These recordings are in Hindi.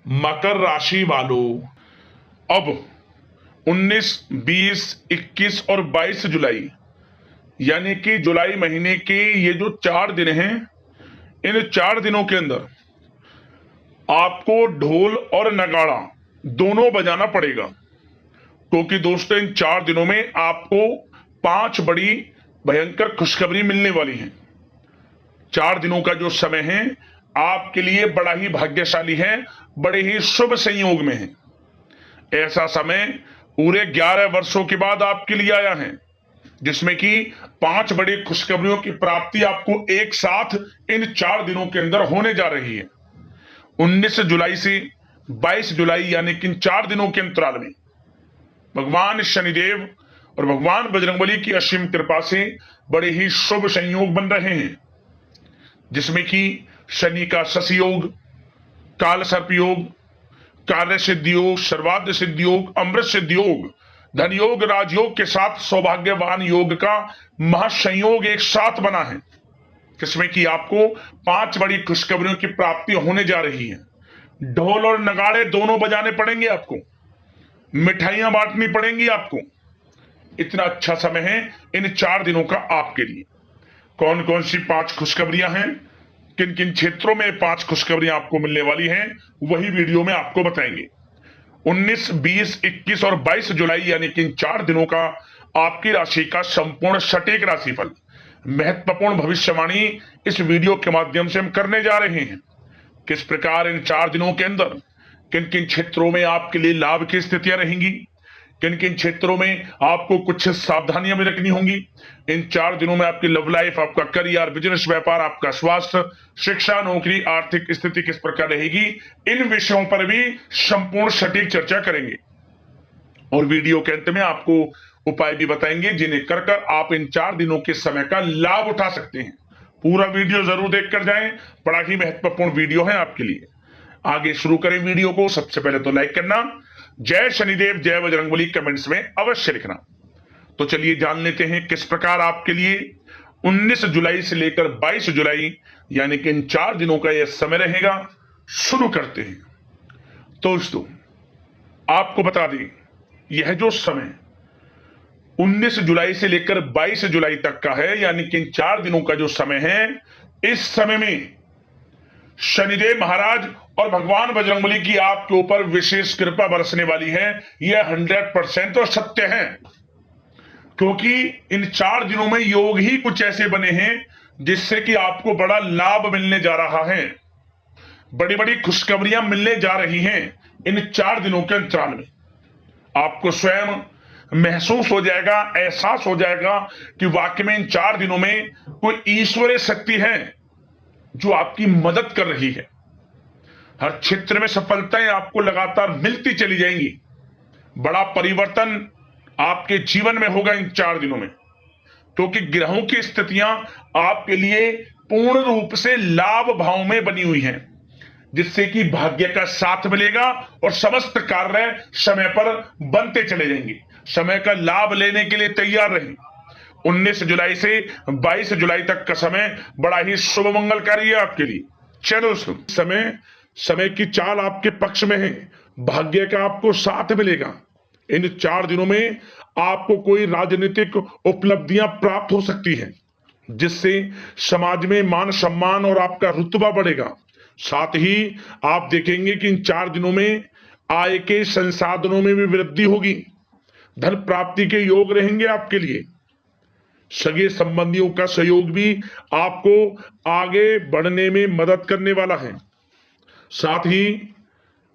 मकर राशि वालों, अब 19, 20, 21 और 22 जुलाई यानी कि जुलाई महीने के ये जो 4 दिन हैं, इन 4 दिनों के अंदर आपको ढोल और नगाड़ा दोनों बजाना पड़ेगा, क्योंकि दोस्तों इन 4 दिनों में आपको 5 बड़ी भयंकर खुशखबरी मिलने वाली है। 4 दिनों का जो समय है आपके लिए बड़ा ही भाग्यशाली है, बड़े ही शुभ संयोग में है। ऐसा समय पूरे 11 वर्षों के बाद आपके लिए आया है, जिसमें कि 5 बड़ी खुशखबरियों की प्राप्ति आपको एक साथ इन 4 दिनों के अंदर होने जा रही है। 19 जुलाई से 22 जुलाई यानी कि इन 4 दिनों के अंतराल में भगवान शनिदेव और भगवान बजरंगबली की असीम कृपा से बड़े ही शुभ संयोग बन रहे हैं, जिसमें कि शनि का शशि योग, काल सर्प योग, कार्य सिद्धि योग, सर्वार्थ सिद्धि योग, अमृत सिद्धि योग, धन योग, राजयोग के साथ सौभाग्यवान योग का महासंयोग एक साथ बना है, जिसमें कि आपको 5 बड़ी खुशखबरियों की प्राप्ति होने जा रही है। ढोल और नगाड़े दोनों बजाने पड़ेंगे आपको, मिठाइयां बांटनी पड़ेंगी आपको। इतना अच्छा समय है इन 4 दिनों का आपके लिए। कौन कौन सी 5 खुशखबरियां हैं, किन किन क्षेत्रों में 5 खुशखबरियां आपको मिलने वाली हैं, वही वीडियो में आपको बताएंगे। 19, 20, 21 और 22 जुलाई यानी कि इन 4 दिनों का आपकी राशि का संपूर्ण सटीक राशिफल, महत्वपूर्ण भविष्यवाणी इस वीडियो के माध्यम से हम करने जा रहे हैं। किस प्रकार इन 4 दिनों के अंदर किन किन क्षेत्रों में आपके लिए लाभ की स्थितियां रहेंगी, किन किन क्षेत्रों में आपको कुछ सावधानियां भी रखनी होंगी। इन 4 दिनों में आपकी लव लाइफ, आपका करियर, बिजनेस, व्यापार, आपका स्वास्थ्य, शिक्षा, नौकरी, आर्थिक स्थिति किस प्रकार रहेगी, इन विषयों पर भी संपूर्ण सटीक चर्चा करेंगे। और वीडियो के अंत में आपको उपाय भी बताएंगे, जिन्हें कर कर आप इन 4 दिनों के समय का लाभ उठा सकते हैं। पूरा वीडियो जरूर देखकर जाएं, बड़ा ही महत्वपूर्ण वीडियो है आपके लिए। आगे शुरू करें वीडियो को। सबसे पहले तो लाइक करना, जय शनिदेव जय बजरंगबली कमेंट्स में अवश्य लिखना। तो चलिए जान लेते हैं किस प्रकार आपके लिए 19 जुलाई से लेकर 22 जुलाई यानी कि इन 4 दिनों का यह समय रहेगा। शुरू करते हैं। दोस्तों आपको बता दें, यह जो समय 19 जुलाई से लेकर 22 जुलाई तक का है, यानी कि इन 4 दिनों का जो समय है, इस समय में शनिदेव महाराज और भगवान बजरंगबली की आपके ऊपर विशेष कृपा बरसने वाली है। यह 100% तो सत्य है, क्योंकि इन 4 दिनों में योग ही कुछ ऐसे बने हैं जिससे कि आपको बड़ा लाभ मिलने जा रहा है, बड़ी बड़ी खुशखबरियां मिलने जा रही हैं। इन 4 दिनों के अंतराल में आपको स्वयं महसूस हो जाएगा, एहसास हो जाएगा कि वाकई में इन 4 दिनों में कोई ईश्वरीय शक्ति है जो आपकी मदद कर रही है। हर क्षेत्र में सफलताएं आपको लगातार मिलती चली जाएंगी। बड़ा परिवर्तन आपके जीवन में होगा इन 4 दिनों में, क्योंकि ग्रहों की स्थितियां आपके लिए पूर्ण रूप से लाभ भाव में बनी हुई हैं, जिससे कि भाग्य का साथ मिलेगा और समस्त कार्य समय पर बनते चले जाएंगे। समय का लाभ लेने के लिए तैयार रहें। 19 जुलाई से 22 जुलाई तक का समय बड़ा ही शुभ मंगलकारी है आपके लिए। चलो समय की चाल आपके पक्ष में है, भाग्य का आपको साथ मिलेगा। इन 4 दिनों में आपको कोई राजनीतिक उपलब्धियां प्राप्त हो सकती हैं, जिससे समाज में मान सम्मान और आपका रुतबा बढ़ेगा। साथ ही आप देखेंगे कि इन 4 दिनों में आय के संसाधनों में भी वृद्धि होगी, धन प्राप्ति के योग रहेंगे आपके लिए। सगे संबंधियों का सहयोग भी आपको आगे बढ़ने में मदद करने वाला है। साथ ही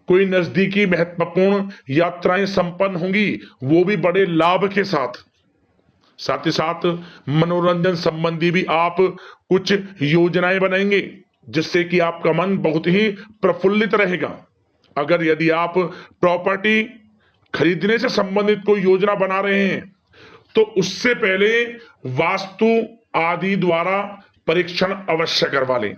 कोई नजदीकी महत्वपूर्ण यात्राएं संपन्न होंगी, वो भी बड़े लाभ के साथ। साथ ही साथ मनोरंजन संबंधी भी आप कुछ योजनाएं बनाएंगे, जिससे कि आपका मन बहुत ही प्रफुल्लित रहेगा। अगर यदि आप प्रॉपर्टी खरीदने से संबंधित कोई योजना बना रहे हैं, तो उससे पहले वास्तु आदि द्वारा परीक्षण अवश्य करवा लें।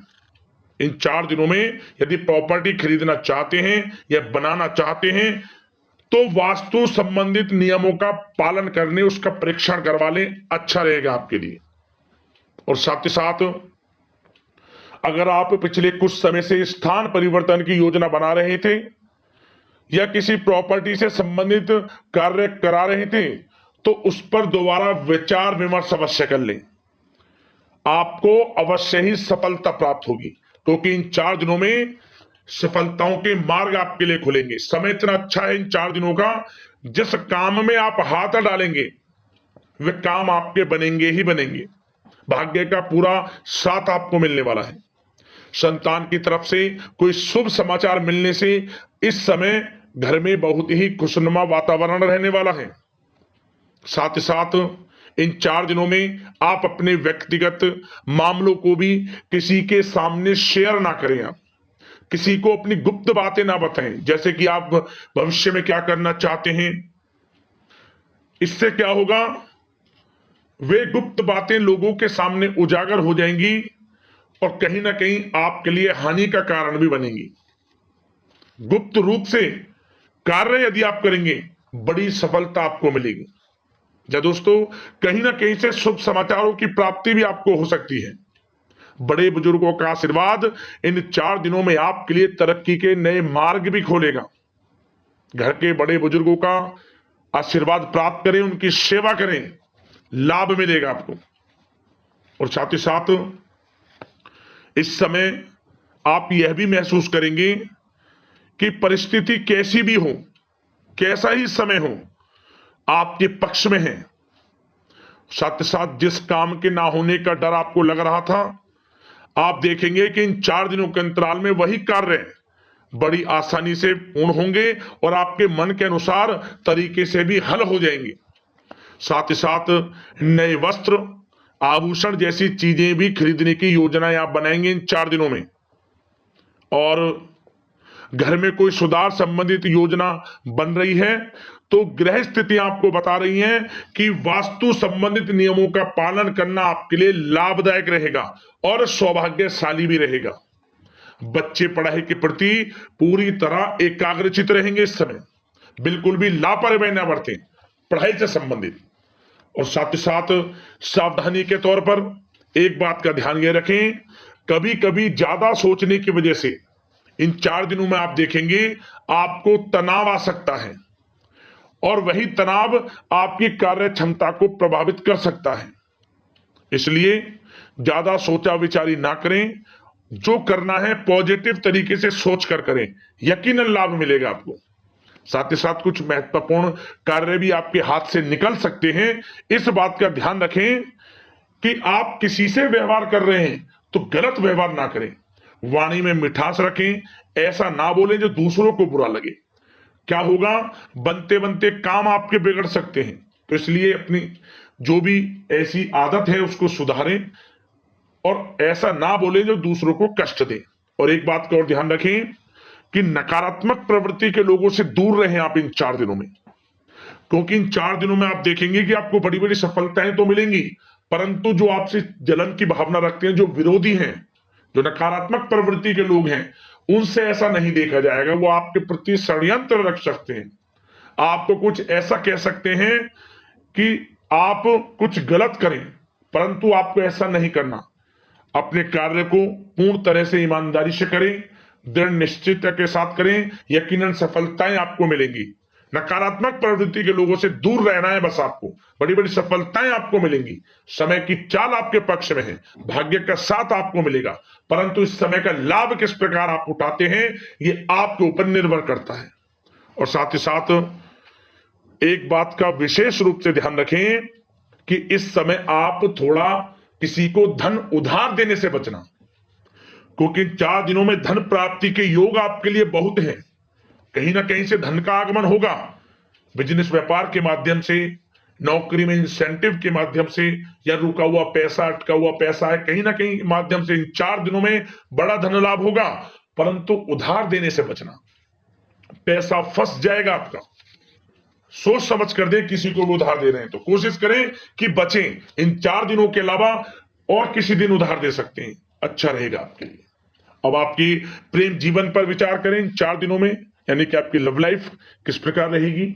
इन 4 दिनों में यदि प्रॉपर्टी खरीदना चाहते हैं या बनाना चाहते हैं, तो वास्तु संबंधित नियमों का पालन करने उसका परीक्षण करवा लें, अच्छा रहेगा आपके लिए। और साथ ही साथ अगर आप पिछले कुछ समय से स्थान परिवर्तन की योजना बना रहे थे, या किसी प्रॉपर्टी से संबंधित कार्य करा रहे थे तो उस पर दोबारा विचार विमर्श अवश्य कर लें। आपको अवश्य ही सफलता प्राप्त होगी, क्योंकि इन 4 दिनों में सफलताओं के मार्ग आपके लिए खुलेंगे। समय इतना अच्छा है इन 4 दिनों का, जिस काम में आप हाथ डालेंगे वे काम आपके बनेंगे ही बनेंगे। भाग्य का पूरा साथ आपको मिलने वाला है। संतान की तरफ से कोई शुभ समाचार मिलने से इस समय घर में बहुत ही खुशनुमा वातावरण रहने वाला है। साथ ही साथ इन 4 दिनों में आप अपने व्यक्तिगत मामलों को भी किसी के सामने शेयर ना करें। आप किसी को अपनी गुप्त बातें ना बताएं, जैसे कि आप भविष्य में क्या करना चाहते हैं। इससे क्या होगा, वे गुप्त बातें लोगों के सामने उजागर हो जाएंगी और कहीं ना कहीं आपके लिए हानि का कारण भी बनेंगी। गुप्त रूप से कार्य यदि आप करेंगे बड़ी सफलता आपको मिलेगी। या दोस्तों, कहीं ना कहीं से शुभ समाचारों की प्राप्ति भी आपको हो सकती है। बड़े बुजुर्गों का आशीर्वाद इन 4 दिनों में आपके लिए तरक्की के नए मार्ग भी खोलेगा। घर के बड़े बुजुर्गों का आशीर्वाद प्राप्त करें, उनकी सेवा करें, लाभ मिलेगा आपको। और साथ ही साथ इस समय आप यह भी महसूस करेंगे कि परिस्थिति कैसी भी हो, कैसा ही समय हो, आपके पक्ष में है। साथ ही साथ जिस काम के ना होने का डर आपको लग रहा था, आप देखेंगे कि इन 4 दिनों के अंतराल में वही कार्य बड़ी आसानी से पूर्ण होंगे और आपके मन के अनुसार तरीके से भी हल हो जाएंगे। साथ ही साथ नए वस्त्र, आभूषण जैसी चीजें भी खरीदने की योजनाएं आप बनाएंगे इन 4 दिनों में। और घर में कोई सुधार संबंधित योजना बन रही है तो गृह स्थितियां आपको बता रही हैं कि वास्तु संबंधित नियमों का पालन करना आपके लिए लाभदायक रहेगा और सौभाग्यशाली भी रहेगा। बच्चे पढ़ाई के प्रति पूरी तरह एकाग्रचित रहेंगे इस समय, बिल्कुल भी लापरवाही न बरतें पढ़ाई से संबंधित। और साथ ही साथ सावधानी के तौर पर एक बात का ध्यान ये रखें, कभी कभी ज्यादा सोचने की वजह से इन 4 दिनों में आप देखेंगे आपको तनाव आ सकता है और वही तनाव आपकी कार्य क्षमता को प्रभावित कर सकता है। इसलिए ज्यादा सोचा विचारी ना करें, जो करना है पॉजिटिव तरीके से सोच कर करें, यकीनन लाभ मिलेगा आपको। साथ ही साथ कुछ महत्वपूर्ण कार्य भी आपके हाथ से निकल सकते हैं। इस बात का ध्यान रखें कि आप किसी से व्यवहार कर रहे हैं तो गलत व्यवहार ना करें, वाणी में मिठास रखें, ऐसा ना बोलें जो दूसरों को बुरा लगे। क्या होगा, बनते बनते काम आपके बिगड़ सकते हैं। तो इसलिए अपनी जो भी ऐसी आदत है उसको सुधारें और ऐसा ना बोले जो दूसरों को कष्ट दे। और एक बात का और ध्यान रखें कि नकारात्मक प्रवृत्ति के लोगों से दूर रहें आप इन 4 दिनों में, क्योंकि इन 4 दिनों में आप देखेंगे कि आपको बड़ी बड़ी सफलताएं तो मिलेंगी, परंतु जो आपसे जलन की भावना रखते हैं, जो विरोधी हैं, जो नकारात्मक प्रवृत्ति के लोग हैं, उनसे ऐसा नहीं देखा जाएगा। वो आपके प्रति षड्यंत्र रख सकते हैं, आपको कुछ ऐसा कह सकते हैं कि आप कुछ गलत करें, परंतु आपको ऐसा नहीं करना। अपने कार्य को पूर्ण तरह से ईमानदारी से करें, दृढ़ निश्चितता के साथ करें, यकीनन सफलताएं आपको मिलेंगी। नकारात्मक प्रवृत्ति के लोगों से दूर रहना है बस, आपको बड़ी बड़ी सफलताएं आपको मिलेंगी। समय की चाल आपके पक्ष में है, भाग्य का साथ आपको मिलेगा, परंतु इस समय का लाभ किस प्रकार आप उठाते हैं ये आपके ऊपर निर्भर करता है। और साथ ही साथ एक बात का विशेष रूप से ध्यान रखें कि इस समय आप थोड़ा किसी को धन उधार देने से बचना, क्योंकि 4 दिनों में धन प्राप्ति के योग आपके लिए बहुत हैं। कहीं ना कहीं से धन का आगमन होगा, बिजनेस व्यापार के माध्यम से, नौकरी में इंसेंटिव के माध्यम से, या रुका हुआ पैसा, अटका हुआ पैसा है, कहीं ना कहीं माध्यम से इन 4 दिनों में बड़ा धन लाभ होगा। परंतु उधार देने से बचना, पैसा फंस जाएगा आपका। सोच समझ कर दे, किसी को भी उधार दे रहे हैं तो कोशिश करें कि बचें। इन 4 दिनों के अलावा और किसी दिन उधार दे सकते हैं, अच्छा रहेगा आपके लिए। अब आपकी प्रेम जीवन पर विचार करें इन 4 दिनों में, यानी कि आपकी लव लाइफ किस प्रकार रहेगी।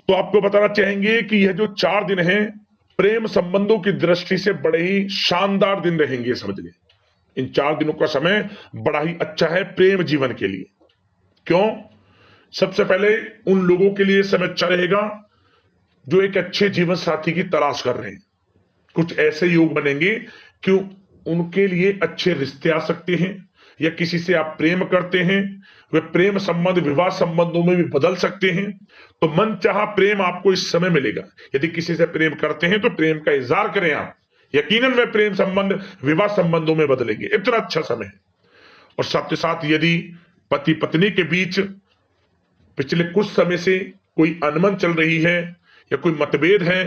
तो आपको बताना चाहेंगे कि यह जो 4 दिन हैं प्रेम संबंधों की दृष्टि से बड़े ही शानदार दिन रहेंगे, समझ लें। इन 4 दिनों का समय बड़ा ही अच्छा है प्रेम जीवन के लिए। क्यों? सबसे पहले उन लोगों के लिए समय अच्छा रहेगा जो एक अच्छे जीवन साथी की तलाश कर रहे हैं। कुछ ऐसे योग बनेंगे कि उनके लिए अच्छे रिश्ते आ सकते हैं, या किसी से आप प्रेम करते हैं, वे प्रेम संबंध विवाह संबंधों में भी बदल सकते हैं। तो मन चाहा प्रेम आपको इस समय मिलेगा। यदि किसी से प्रेम करते हैं तो प्रेम का इजहार करें आप, यकीनन वे प्रेम संबंध विवाह संबंधों में बदलेंगे। इतना अच्छा समय है। और साथ ही साथ यदि पति पत्नी के बीच पिछले कुछ समय से कोई अनबन चल रही है या कोई मतभेद है,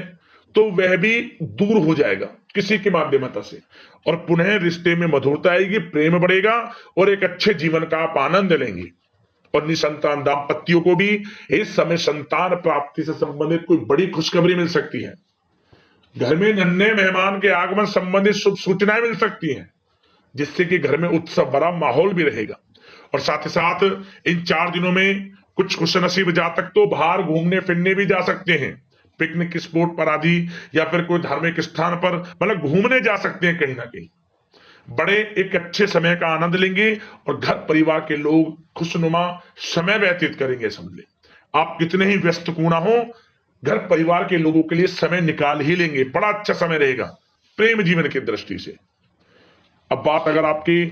तो वह भी दूर हो जाएगा किसी के माध्यमता से, और पुनः रिश्ते में मधुरता आएगी, प्रेम बढ़ेगा और एक अच्छे जीवन का आप आनंद लेंगे। और निसंतान दाम्पत्यों को भी इस समय संतान प्राप्ति से संबंधित कोई बड़ी खुशखबरी मिल सकती है। घर में नन्हे मेहमान के आगमन संबंधित शुभ सूचनाएं मिल सकती हैं, जिससे कि घर में उत्सव भरा माहौल भी रहेगा। और साथ ही साथ इन 4 दिनों में कुछ खुशनसीब जातक तो बाहर घूमने फिरने भी जा सकते हैं, पिकनिक स्पॉट पर आदि, या फिर कोई धार्मिक स्थान पर, मतलब घूमने जा सकते हैं कहीं ना कहीं। बड़े एक अच्छे समय का आनंद लेंगे और घर परिवार के लोग खुशनुमा समय व्यतीत करेंगे। समझ ले, आप कितने ही व्यस्त क्यों ना हो, घर परिवार के लोगों के लिए समय निकाल ही लेंगे। बड़ा अच्छा समय रहेगा प्रेम जीवन की दृष्टि से। अब बात अगर आपकी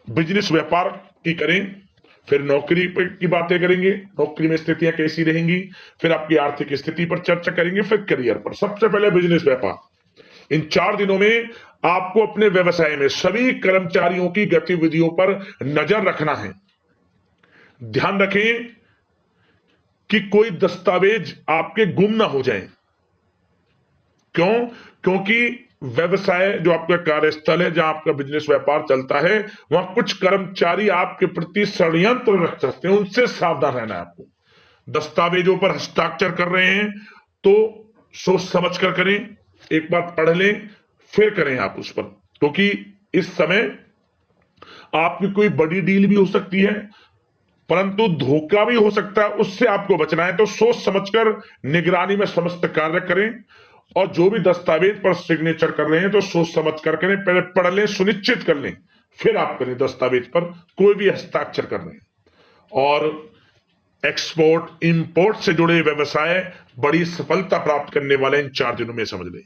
बिजनेस व्यापार की करें, फिर नौकरी की बातें करेंगे, नौकरी में स्थितियां कैसी रहेंगी, फिर आपकी आर्थिक स्थिति पर चर्चा करेंगे, फिर करियर पर। सबसे पहले बिजनेस व्यापार। इन 4 दिनों में आपको अपने व्यवसाय में सभी कर्मचारियों की गतिविधियों पर नजर रखना है। ध्यान रखें कि कोई दस्तावेज आपके गुम ना हो जाएं। क्यों? क्योंकि व्यवसाय जो आपका कार्यस्थल है, जहां आपका बिजनेस व्यापार चलता है, वहां कुछ कर्मचारी आपके प्रति षड्यंत्र रख सकते हैं, उनसे सावधान रहना है आपको। दस्तावेजों पर हस्ताक्षर कर रहे हैं तो सोच समझ कर करें, एक बार पढ़ लें फिर करें आप उस पर, क्योंकि इस समय आपकी कोई बड़ी डील भी हो सकती है, परंतु धोखा भी हो सकता है, उससे आपको बचना है। तो सोच समझकर निगरानी में समस्त कार्य करें, और जो भी दस्तावेज पर सिग्नेचर कर रहे हैं तो सोच समझ कर करें, पहले पढ़ लें, सुनिश्चित कर लें, फिर आप करें दस्तावेज पर कोई भी हस्ताक्षर कर रहे हैं। और एक्सपोर्ट इंपोर्ट से जुड़े व्यवसाय बड़ी सफलता प्राप्त करने वाले इन 4 दिनों में। समझ लें,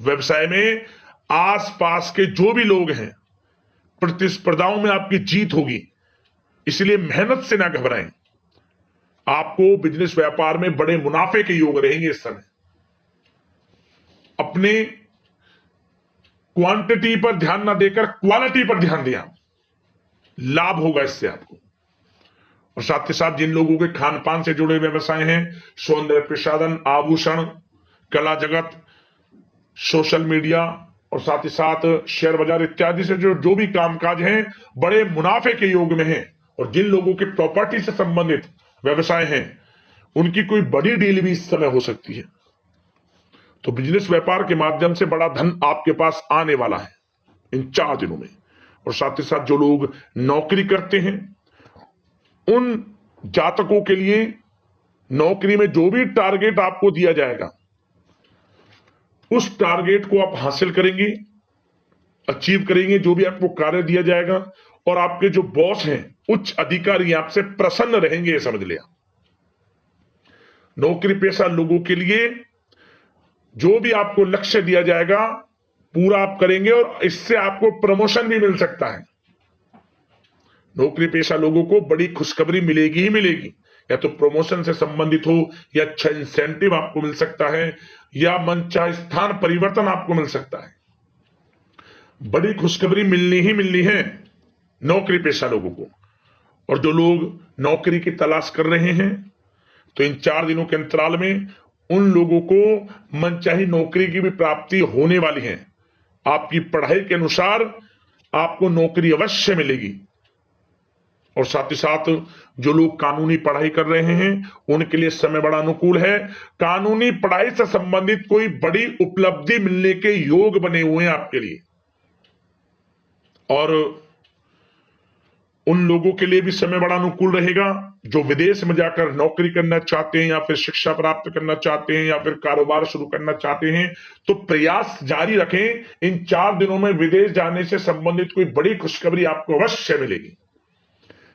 व्यवसाय में आसपास के जो भी लोग हैं, प्रतिस्पर्धाओं में आपकी जीत होगी, इसलिए मेहनत से ना घबराएं। आपको बिजनेस व्यापार में बड़े मुनाफे के योग रहेंगे इस समय। अपने क्वांटिटी पर ध्यान ना देकर क्वालिटी पर ध्यान दिया, लाभ होगा इससे आपको। और साथ ही साथ जिन लोगों के खान पान से जुड़े व्यवसाय हैं, सौंदर्य प्रसाधन, आभूषण, कला जगत, सोशल मीडिया, और साथ ही साथ शेयर बाजार इत्यादि से जो भी कामकाज हैं, बड़े मुनाफे के योग में हैं। और जिन लोगों के प्रॉपर्टी से संबंधित व्यवसाय हैं, उनकी कोई बड़ी डील भी इस समय हो सकती है। तो बिजनेस व्यापार के माध्यम से बड़ा धन आपके पास आने वाला है इन 4 दिनों में। और साथ ही साथ जो लोग नौकरी करते हैं, उन जातकों के लिए नौकरी में जो भी टारगेट आपको दिया जाएगा, उस टारगेट को आप हासिल करेंगे, अचीव करेंगे। जो भी आपको कार्य दिया जाएगा, और आपके जो बॉस हैं, उच्च अधिकारी आपसे प्रसन्न रहेंगे, ये समझ लिया। नौकरी पेशा लोगों के लिए जो भी आपको लक्ष्य दिया जाएगा, पूरा आप करेंगे, और इससे आपको प्रमोशन भी मिल सकता है। नौकरी पेशा लोगों को बड़ी खुशखबरी मिलेगी ही मिलेगी, या तो प्रमोशन से संबंधित हो, या अच्छा इंसेंटिव आपको मिल सकता है, या मनचाहे स्थान परिवर्तन आपको मिल सकता है। बड़ी खुशखबरी मिलनी ही मिलनी है नौकरी पेशा लोगों को। और जो लोग नौकरी की तलाश कर रहे हैं, तो इन 4 दिनों के अंतराल में उन लोगों को मनचाही नौकरी की भी प्राप्ति होने वाली है। आपकी पढ़ाई के अनुसार आपको नौकरी अवश्य मिलेगी। और साथ ही साथ जो लोग कानूनी पढ़ाई कर रहे हैं, उनके लिए समय बड़ा अनुकूल है। कानूनी पढ़ाई से संबंधित कोई बड़ी उपलब्धि मिलने के योग बने हुए हैं आपके लिए। और उन लोगों के लिए भी समय बड़ा अनुकूल रहेगा जो विदेश में जाकर नौकरी करना चाहते हैं, या फिर शिक्षा प्राप्त करना चाहते हैं, या फिर कारोबार शुरू करना चाहते हैं। तो प्रयास जारी रखें। इन 4 दिनों में विदेश जाने से संबंधित कोई बड़ी खुशखबरी आपको अवश्य मिलेगी।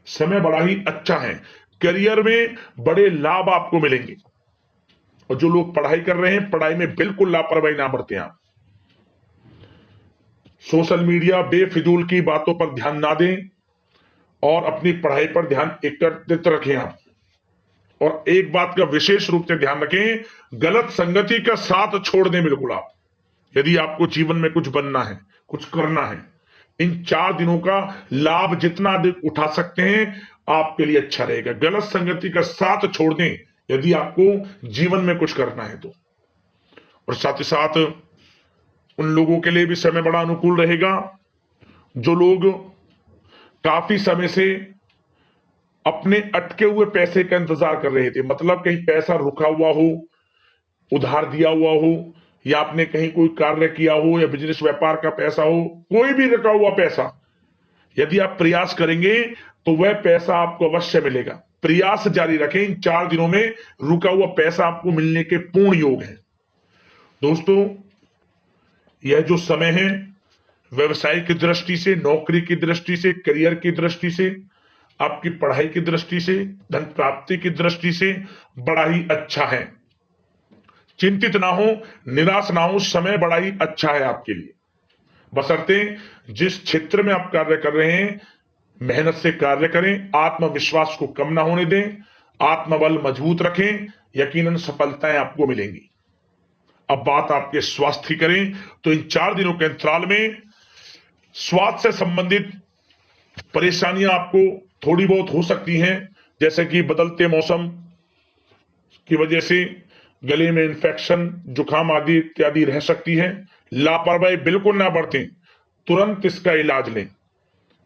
समय बड़ा ही अच्छा है। करियर में बड़े लाभ आपको मिलेंगे। और जो लोग पढ़ाई कर रहे हैं, पढ़ाई में बिल्कुल लापरवाही ना बरतें आप। सोशल मीडिया बेफिजूल की बातों पर ध्यान ना दें और अपनी पढ़ाई पर ध्यान एकत्रित रखें आप। और एक बात का विशेष रूप से ध्यान रखें, गलत संगति का साथ छोड़ दें बिल्कुल आप। यदि आपको जीवन में कुछ बनना है, कुछ करना है, इन 4 दिनों का लाभ जितना अधिक उठा सकते हैं आपके लिए अच्छा रहेगा। गलत संगति का साथ छोड़ दें यदि आपको जीवन में कुछ करना है तो। और साथ ही साथ उन लोगों के लिए भी समय बड़ा अनुकूल रहेगा जो लोग काफी समय से अपने अटके हुए पैसे का इंतजार कर रहे थे। मतलब कहीं पैसा रुका हुआ हो, उधार दिया हुआ हो, या आपने कहीं कोई कार्य किया हो, या बिजनेस व्यापार का पैसा हो, कोई भी रुका हुआ पैसा, यदि आप प्रयास करेंगे तो वह पैसा आपको अवश्य मिलेगा। प्रयास जारी रखें। इन 4 दिनों में रुका हुआ पैसा आपको मिलने के पूर्ण योग है। दोस्तों, यह जो समय है व्यवसाय की दृष्टि से, नौकरी की दृष्टि से, करियर की दृष्टि से, आपकी पढ़ाई की दृष्टि से, धन प्राप्ति की दृष्टि से बड़ा ही अच्छा है। चिंतित ना हो, निराश ना हो, समय बड़ा ही अच्छा है आपके लिए। बशर्ते जिस क्षेत्र में आप कार्य कर रहे हैं मेहनत से कार्य करें, आत्मविश्वास को कम ना होने दें, आत्मबल मजबूत रखें, यकीनन सफलताएं आपको मिलेंगी। अब बात आपके स्वास्थ्य की करें तो इन 4 दिनों के अंतराल में स्वास्थ्य से संबंधित परेशानियां आपको थोड़ी बहुत हो सकती हैं, जैसे कि बदलते मौसम की वजह से गले में इंफेक्शन, जुकाम आदि इत्यादि रह सकती है। लापरवाही बिल्कुल ना बरतें, तुरंत इसका इलाज लें।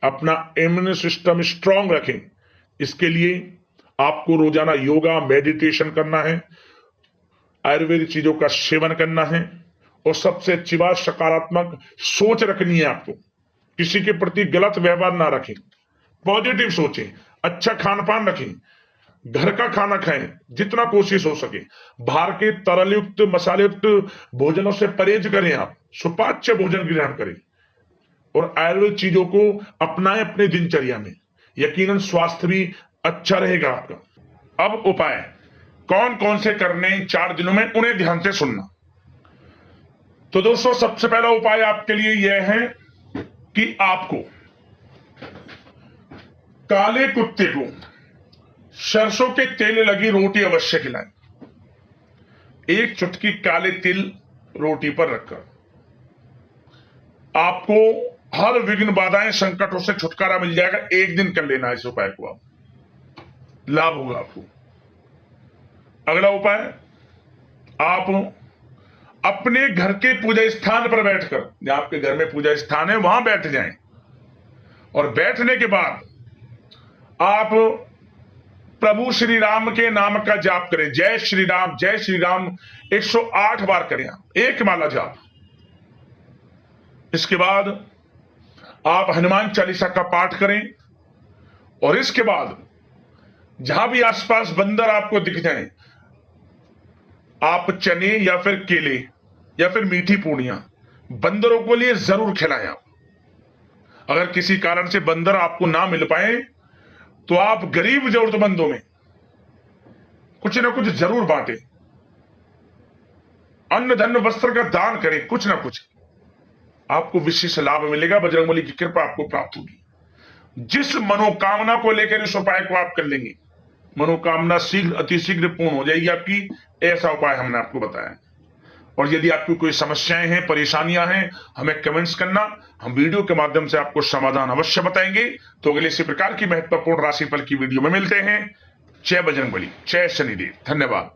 अपना इम्यून सिस्टम स्ट्रांग रखें। इसके लिए आपको रोजाना योगा, मेडिटेशन करना है, आयुर्वेदिक चीजों का सेवन करना है, और सबसे अच्छी बात सकारात्मक सोच रखनी है आपको। किसी के प्रति गलत व्यवहार ना रखें, पॉजिटिव सोचें, अच्छा खान पान रखें, घर का खाना खाएं जितना कोशिश हो सके, बाहर के तरलयुक्त मसालेयुक्त भोजनों से परहेज करें, आप सुपाच्य भोजन ग्रहण करें और आयुर्वेद चीजों को अपनाएं अपने दिनचर्या में। यकीनन स्वास्थ्य भी अच्छा रहेगा आपका। अब उपाय कौन कौन से करने 4 दिनों में, उन्हें ध्यान से सुनना। तो दोस्तों, सबसे पहला उपाय आपके लिए यह है कि आपको काले कुत्ते को सरसों के तेल लगी रोटी अवश्य खिलाएं। 1 चुटकी काले तिल रोटी पर रखकर आपको हर विघ्न बाधाएं संकटों से छुटकारा मिल जाएगा। 1 दिन कर लेना इस उपाय को, आप लाभ होगा आपको। अगला उपाय, आप अपने घर के पूजा स्थान पर बैठकर, जहां आपके घर में पूजा स्थान है वहां बैठ जाएं, और बैठने के बाद आप प्रभु श्री राम के नाम का जाप करें। जय श्री राम, जय श्री राम 108 बार करें आप, 1 माला जाप। इसके बाद आप हनुमान चालीसा का पाठ करें, और इसके बाद जहां भी आसपास बंदर आपको दिख जाएं, आप चने या फिर केले या फिर मीठी पूड़ियां बंदरों को लिए जरूर खिलाएं आप। अगर किसी कारण से बंदर आपको ना मिल पाए तो आप गरीब जरूरतमंदों में कुछ ना कुछ जरूर बांटें। अन्न धन वस्त्र का दान करें, कुछ ना कुछ, आपको विशेष लाभ मिलेगा। बजरंगबली की कृपा आपको प्राप्त होगी। जिस मनोकामना को लेकर इस उपाय को आप कर लेंगे, मनोकामना शीघ्र अतिशीघ्र पूर्ण हो जाएगी आपकी। ऐसा उपाय हमने आपको बताया। और यदि आपकी कोई समस्याएं हैं, परेशानियां हैं, हमें कमेंट्स करना, हम वीडियो के माध्यम से आपको समाधान अवश्य बताएंगे। तो अगले इसी प्रकार की महत्वपूर्ण राशिफल की वीडियो में मिलते हैं। जय बजरंगबली, जय शनिदेव, धन्यवाद।